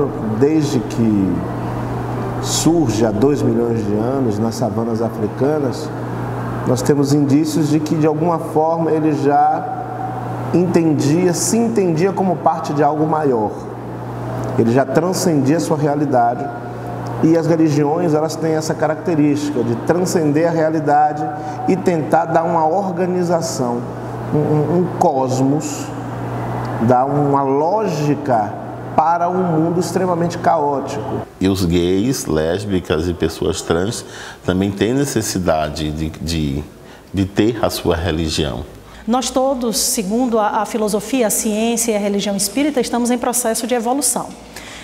exemplo, desde que surge há 2 milhões de anos nas savanas africanas, nós temos indícios de que, de alguma forma, ele já se entendia como parte de algo maior. Ele já transcendia a sua realidade. E as religiões, elas têm essa característica de transcender a realidade e tentar dar uma organização, um cosmos, dar uma lógica para um mundo extremamente caótico. E os gays, lésbicas e pessoas trans também têm necessidade de ter a sua religião. Nós todos, segundo a filosofia, a ciência e a religião espírita, estamos em processo de evolução.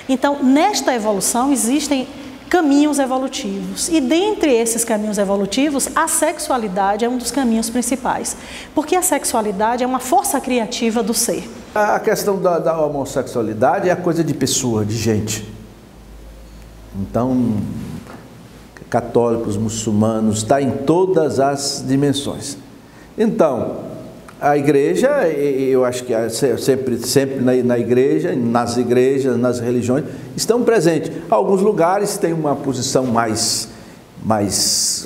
Então, nesta evolução existem caminhos evolutivos. E dentre esses caminhos evolutivos, a sexualidade é um dos caminhos principais. Porque a sexualidade é uma força criativa do ser. A questão da homossexualidade é a coisa de pessoa, de gente. Então, católicos, muçulmanos, está em todas as dimensões. Então, a igreja, eu acho que sempre na igreja, nas religiões, estão presentes. Alguns lugares têm uma posição mais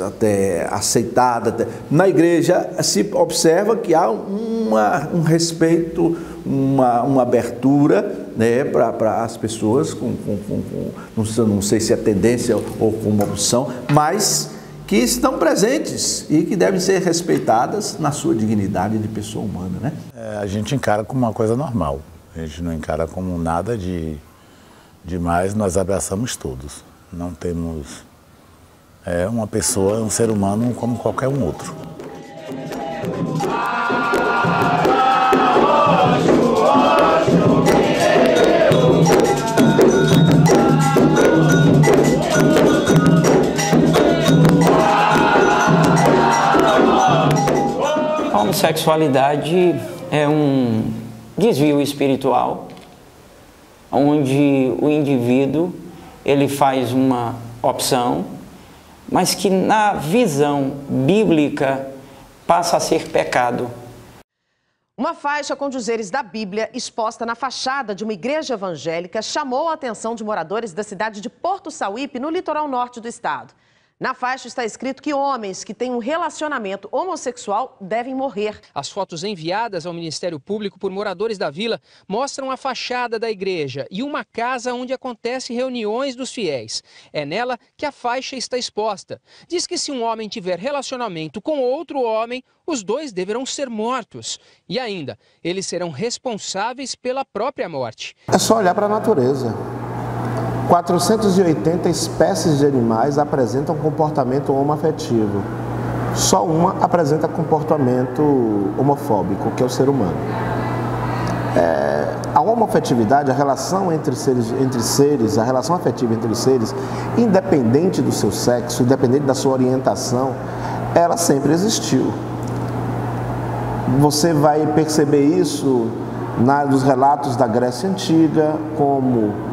até aceitada. Na igreja se observa que há um respeito, uma abertura, né, para as pessoas, não sei se é tendência ou com uma opção, mas que estão presentes e que devem ser respeitadas na sua dignidade de pessoa humana, né? A gente encara como uma coisa normal, a gente não encara como nada demais, nós abraçamos todos. Não temos uma pessoa, um ser humano como qualquer um outro. A homossexualidade é um desvio espiritual, onde o indivíduo ele faz uma opção, mas que na visão bíblica passa a ser pecado. Uma faixa com dizeres da Bíblia exposta na fachada de uma igreja evangélica chamou a atenção de moradores da cidade de Porto Sauípe, no litoral norte do estado. Na faixa está escrito que homens que têm um relacionamento homossexual devem morrer. As fotos enviadas ao Ministério Público por moradores da vila mostram a fachada da igreja e uma casa onde acontecem reuniões dos fiéis. É nela que a faixa está exposta. Diz que se um homem tiver relacionamento com outro homem, os dois deverão ser mortos. E ainda, eles serão responsáveis pela própria morte. É só olhar para a natureza. 480 espécies de animais apresentam comportamento homoafetivo. Só uma apresenta comportamento homofóbico, que é o ser humano. A homoafetividade, a relação entre seres, a relação afetiva entre os seres, independente do seu sexo, independente da sua orientação, ela sempre existiu. Você vai perceber isso nos relatos da Grécia Antiga, como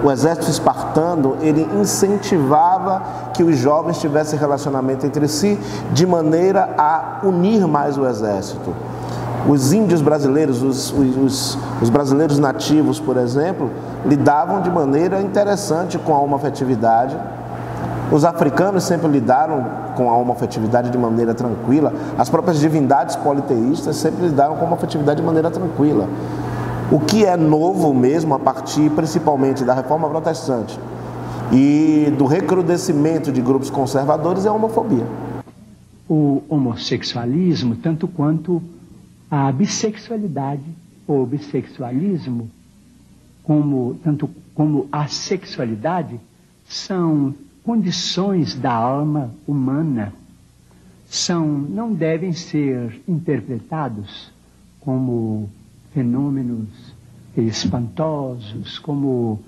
o exército espartano, ele incentivava que os jovens tivessem relacionamento entre si de maneira a unir mais o exército. Os índios brasileiros, os brasileiros nativos, por exemplo, lidavam de maneira interessante com a homoafetividade. Os africanos sempre lidaram com a homoafetividade de maneira tranquila. As próprias divindades politeístas sempre lidaram com a homoafetividade de maneira tranquila. O que é novo mesmo, a partir principalmente da Reforma Protestante e do recrudescimento de grupos conservadores, é a homofobia. O homossexualismo, tanto quanto a bissexualidade ou bissexualismo, tanto como a sexualidade, são condições da alma humana, não devem ser interpretados como fenômenos espantosos, como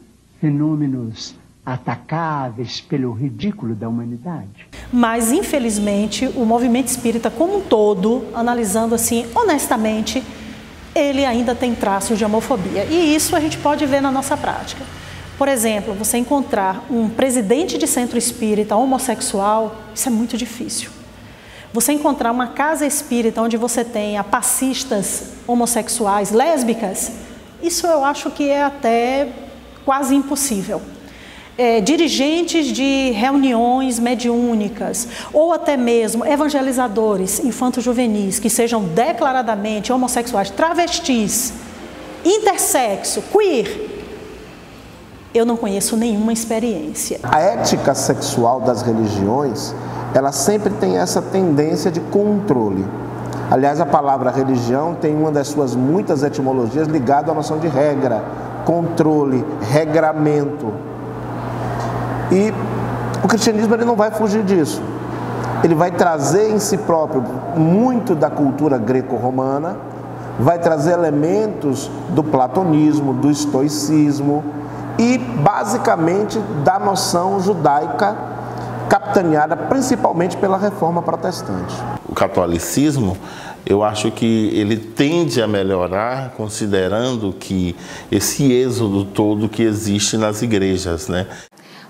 fenômenos atacáveis pelo ridículo da humanidade. Mas, infelizmente, o movimento espírita como um todo, analisando assim honestamente, ele ainda tem traços de homofobia. E isso a gente pode ver na nossa prática. Por exemplo, você encontrar um presidente de centro espírita homossexual, isso é muito difícil. Você encontrar uma casa espírita onde você tenha passistas homossexuais, lésbicas, isso eu acho que é até quase impossível. Dirigentes de reuniões mediúnicas ou até mesmo evangelizadores infanto-juvenis que sejam declaradamente homossexuais, travestis, intersexo, queer, eu não conheço nenhuma experiência. A ética sexual das religiões, ela sempre tem essa tendência de controle. Aliás, a palavra religião tem uma das suas muitas etimologias ligada à noção de regra, controle, regramento. E o cristianismo ele não vai fugir disso. Ele vai trazer em si próprio muito da cultura greco-romana, vai trazer elementos do platonismo, do estoicismo e basicamente da noção judaica, capitaneada principalmente pela reforma protestante. O catolicismo, eu acho que ele tende a melhorar considerando que esse êxodo todo que existe nas igrejas, né?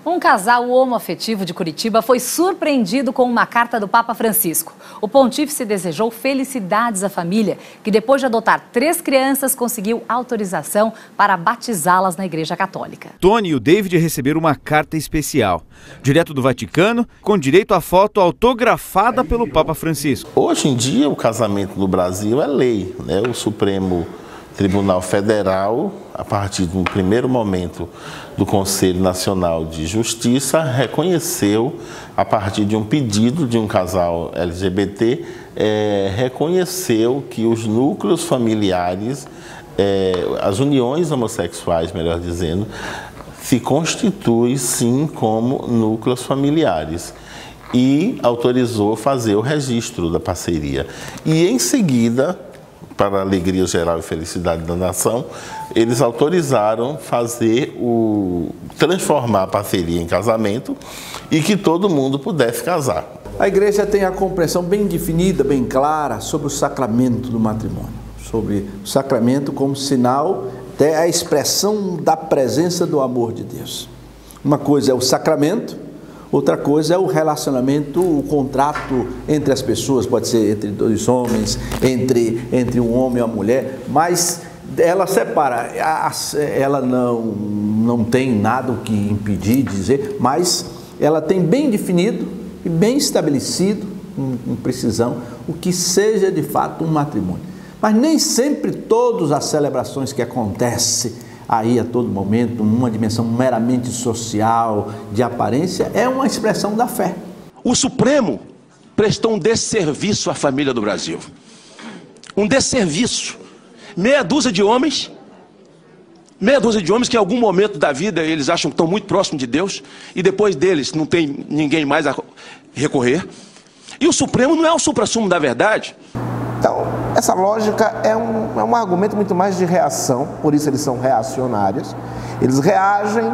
Um casal homoafetivo de Curitiba foi surpreendido com uma carta do Papa Francisco. O pontífice desejou felicidades à família, que depois de adotar 3 crianças, conseguiu autorização para batizá-las na Igreja Católica. Tony e o David receberam uma carta especial, direto do Vaticano, com direito à foto autografada pelo Papa Francisco. Hoje em dia, o casamento no Brasil é lei, né? O Supremo Tribunal Federal, a partir do primeiro momento do Conselho Nacional de Justiça, reconheceu, a partir de um pedido de um casal LGBT, reconheceu que os núcleos familiares, as uniões homossexuais, melhor dizendo, se constituem sim como núcleos familiares e autorizou fazer o registro da parceria. E em seguida, para a alegria geral e felicidade da nação, eles autorizaram transformar a parceria em casamento e que todo mundo pudesse casar. A igreja tem a compreensão bem definida, bem clara sobre o sacramento do matrimônio, sobre o sacramento como sinal, até a expressão da presença do amor de Deus. Uma coisa é o sacramento, outra coisa é o relacionamento, o contrato entre as pessoas, pode ser entre 2 homens, entre um homem e uma mulher, mas ela separa, ela não tem nada o que impedir, dizer, mas ela tem bem definido e bem estabelecido, com precisão, o que seja de fato um matrimônio. Mas nem sempre todas as celebrações que acontecem aí a todo momento, numa dimensão meramente social, de aparência, é uma expressão da fé. O Supremo prestou um desserviço à família do Brasil. Um desserviço. Meia dúzia de homens que em algum momento da vida eles acham que estão muito próximos de Deus e depois deles não tem ninguém mais a recorrer. E o Supremo não é o suprassumo da verdade. Então, essa lógica é um argumento muito mais de reação, por isso eles são reacionários. Eles reagem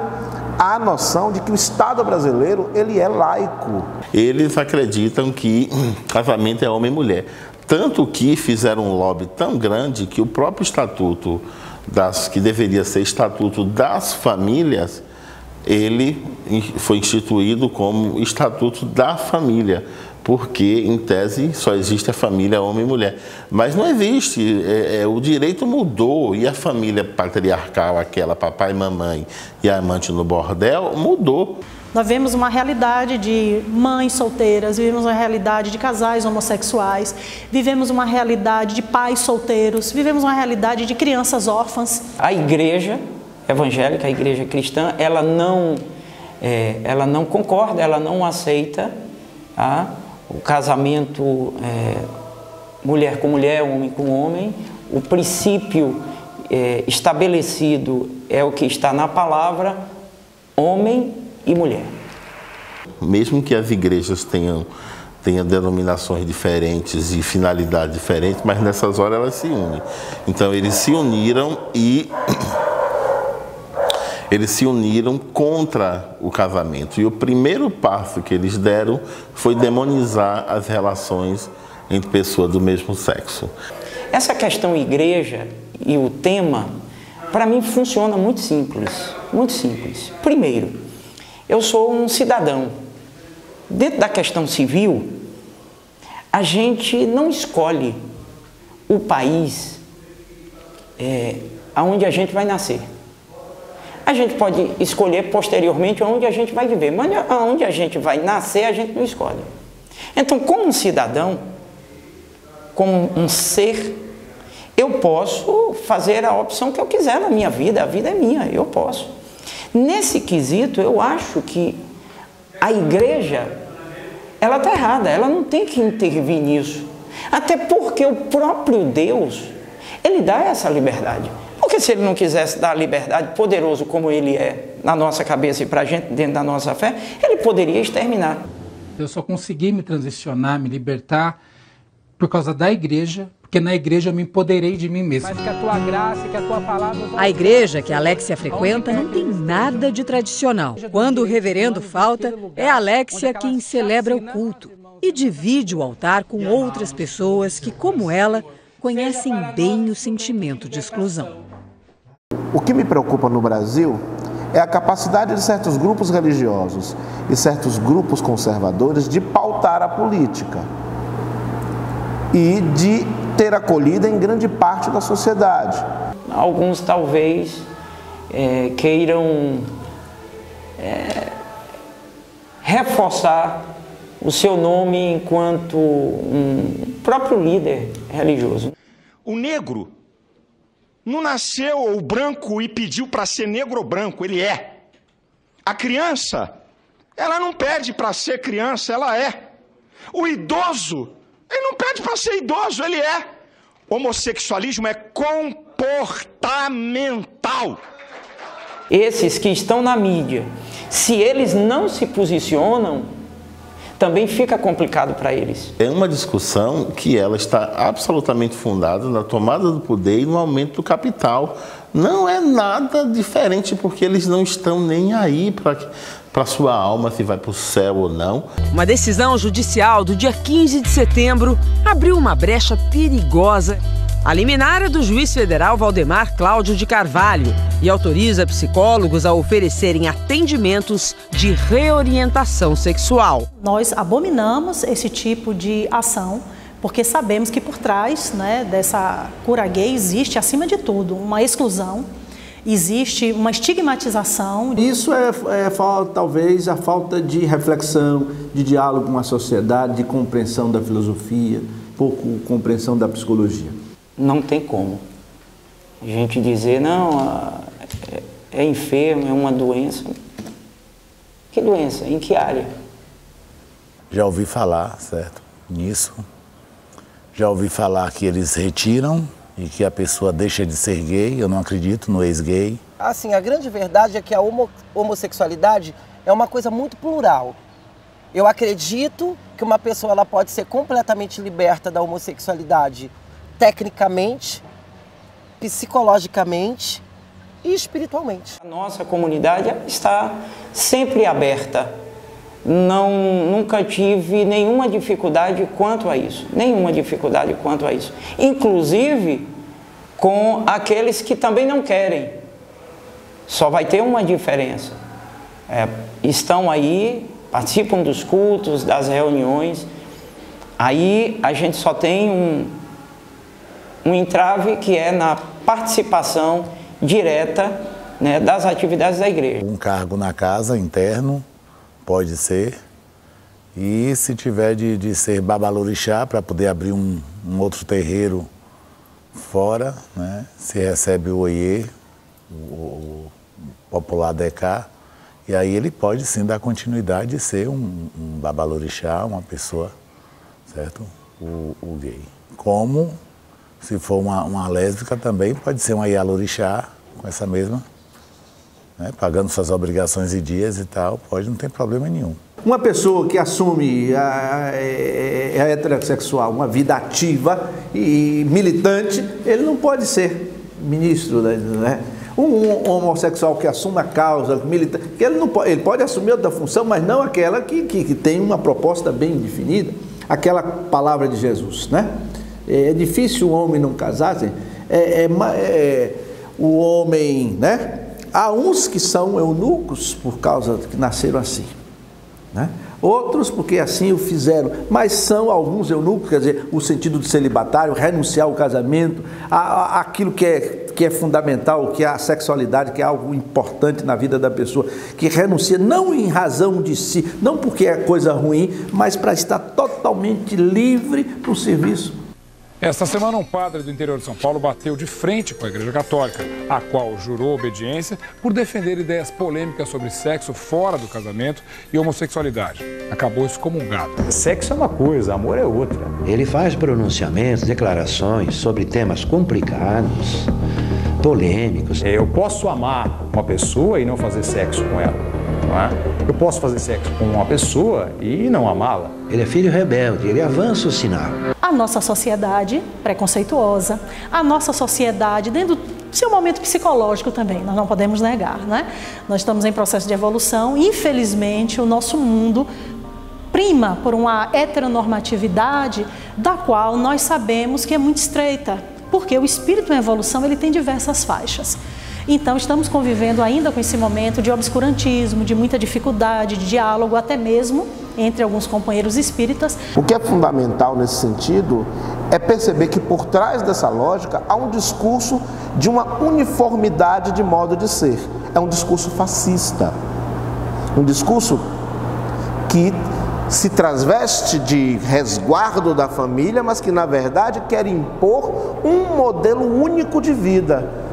à noção de que o Estado brasileiro ele é laico. Eles acreditam que casamento é homem e mulher. Tanto que fizeram um lobby tão grande que o próprio estatuto, que deveria ser estatuto das famílias, ele foi instituído como estatuto da família. Porque, em tese, só existe a família homem e mulher. Mas não existe, o direito mudou e a família patriarcal, aquela papai e mamãe e a amante no bordel, mudou. Nós vemos uma realidade de mães solteiras, vivemos uma realidade de casais homossexuais, vivemos uma realidade de pais solteiros, vivemos uma realidade de crianças órfãs. A igreja evangélica, a igreja cristã, ela não concorda, ela não aceita o casamento mulher com mulher, homem com homem. O princípio estabelecido é o que está na palavra, homem e mulher. Mesmo que as igrejas tenham denominações diferentes e finalidades diferentes, mas nessas horas elas se unem. Então eles se uniram contra o casamento. E o primeiro passo que eles deram foi demonizar as relações entre pessoas do mesmo sexo. Essa questão igreja e o tema, para mim, funciona muito simples. Muito simples. Primeiro, eu sou um cidadão. Dentro da questão civil, a gente não escolhe o país aonde a gente vai nascer. A gente pode escolher posteriormente onde a gente vai viver, mas onde a gente vai nascer, a gente não escolhe. Então, como um cidadão, como um ser, eu posso fazer a opção que eu quiser na minha vida, a vida é minha, eu posso. Nesse quesito, eu acho que a igreja, ela está errada, ela não tem que intervir nisso. Até porque o próprio Deus, ele dá essa liberdade. Porque se ele não quisesse dar a liberdade, poderoso como ele é na nossa cabeça e para a gente dentro da nossa fé, ele poderia exterminar. Eu só consegui me transicionar, me libertar por causa da igreja, porque na igreja eu me empoderei de mim mesmo. Mas que a tua graça, que a tua palavra... A igreja que a Alexia frequenta não tem nada de tradicional. Quando o reverendo falta, é a Alexia quem celebra o culto e divide o altar com outras pessoas que, como ela, conhecem bem o sentimento de exclusão. O que me preocupa no Brasil é a capacidade de certos grupos religiosos e certos grupos conservadores de pautar a política e de ter acolhida em grande parte da sociedade. Alguns talvez queiram reforçar o seu nome enquanto um próprio líder religioso. O negro não nasceu o branco e pediu para ser negro ou branco, ele é. A criança, ela não pede para ser criança, ela é. O idoso, ele não pede para ser idoso, ele é. O homossexualismo é comportamental. Esses que estão na mídia, se eles não se posicionam, também fica complicado para eles. É uma discussão que ela está absolutamente fundada na tomada do poder e no aumento do capital. Não é nada diferente, porque eles não estão nem aí para sua alma, se vai para o céu ou não. Uma decisão judicial do dia 15 de setembro abriu uma brecha perigosa. A liminar é do juiz federal Valdemar Cláudio de Carvalho e autoriza psicólogos a oferecerem atendimentos de reorientação sexual. Nós abominamos esse tipo de ação, porque sabemos que por trás, né, dessa cura gay existe, acima de tudo, uma exclusão, existe uma estigmatização. Isso talvez a falta de reflexão, de diálogo com a sociedade, de compreensão da filosofia, pouco compreensão da psicologia. Não tem como a gente dizer, não, é enfermo, é uma doença. Que doença? Em que área? Já ouvi falar, certo, nisso. Já ouvi falar que eles retiram e que a pessoa deixa de ser gay. Eu não acredito no ex-gay. Assim, a grande verdade é que a homossexualidade é uma coisa muito plural. Eu acredito que uma pessoa ela pode ser completamente liberta da homossexualidade tecnicamente, psicologicamente e espiritualmente. A nossa comunidade está sempre aberta. Nunca tive nenhuma dificuldade quanto a isso. Nenhuma dificuldade quanto a isso. Inclusive com aqueles que também não querem. Só vai ter uma diferença. Estão aí, participam dos cultos, das reuniões. Aí a gente só tem um entrave que é na participação direta, né, das atividades da igreja. Um cargo na casa, interno, pode ser. E se tiver de ser babalorixá, para poder abrir um outro terreiro fora, né, se recebe o oiê, o popular decá, e aí ele pode sim dar continuidade de ser um babalorixá, uma pessoa, certo? O gay. Como... Se for uma lésbica também, pode ser uma ialorixá, com essa mesma, né, pagando suas obrigações e dias e tal, não ter problema nenhum. Uma pessoa que assume a heterossexual, uma vida ativa e militante, ele não pode ser ministro, né? Um homossexual que assume a causa, militante, ele pode assumir outra função, mas não aquela que tem uma proposta bem definida, aquela palavra de Jesus, né? É difícil o homem não casar, o homem, né? Há uns que são eunucos por causa que nasceram assim, né? Outros porque assim o fizeram, mas são alguns eunucos, quer dizer, o sentido de celibatário, renunciar ao casamento, aquilo que é que é fundamental, que é a sexualidade, que é algo importante na vida da pessoa, que renuncia não em razão de si, não porque é coisa ruim, mas para estar totalmente livre para o serviço. Esta semana, um padre do interior de São Paulo bateu de frente com a Igreja Católica, a qual jurou obediência por defender ideias polêmicas sobre sexo fora do casamento e homossexualidade. Acabou excomungado. Sexo é uma coisa, amor é outra. Ele faz pronunciamentos, declarações sobre temas complicados, polêmicos. Eu posso amar uma pessoa e não fazer sexo com ela. Não é? Eu posso fazer sexo com uma pessoa e não amá-la. Ele é filho rebelde, ele avança o sinal. A nossa sociedade preconceituosa, a nossa sociedade dentro do seu momento psicológico também, nós não podemos negar, né? Nós estamos em processo de evolução e, infelizmente, o nosso mundo prima por uma heteronormatividade da qual nós sabemos que é muito estreita, porque o espírito em evolução ele tem diversas faixas. Então, estamos convivendo ainda com esse momento de obscurantismo, de muita dificuldade, de diálogo, até mesmo entre alguns companheiros espíritas. O que é fundamental nesse sentido é perceber que por trás dessa lógica há um discurso de uma uniformidade de modo de ser. É um discurso fascista, um discurso que se transveste de resguardo da família, mas que na verdade quer impor um modelo único de vida.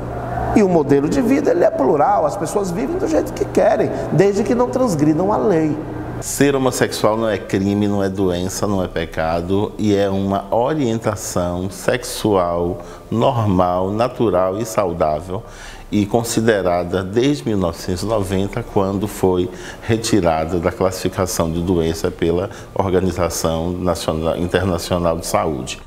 E o modelo de vida ele é plural, as pessoas vivem do jeito que querem, desde que não transgridam a lei. Ser homossexual não é crime, não é doença, não é pecado e é uma orientação sexual normal, natural e saudável e considerada desde 1990, quando foi retirada da classificação de doença pela Organização Internacional de Saúde.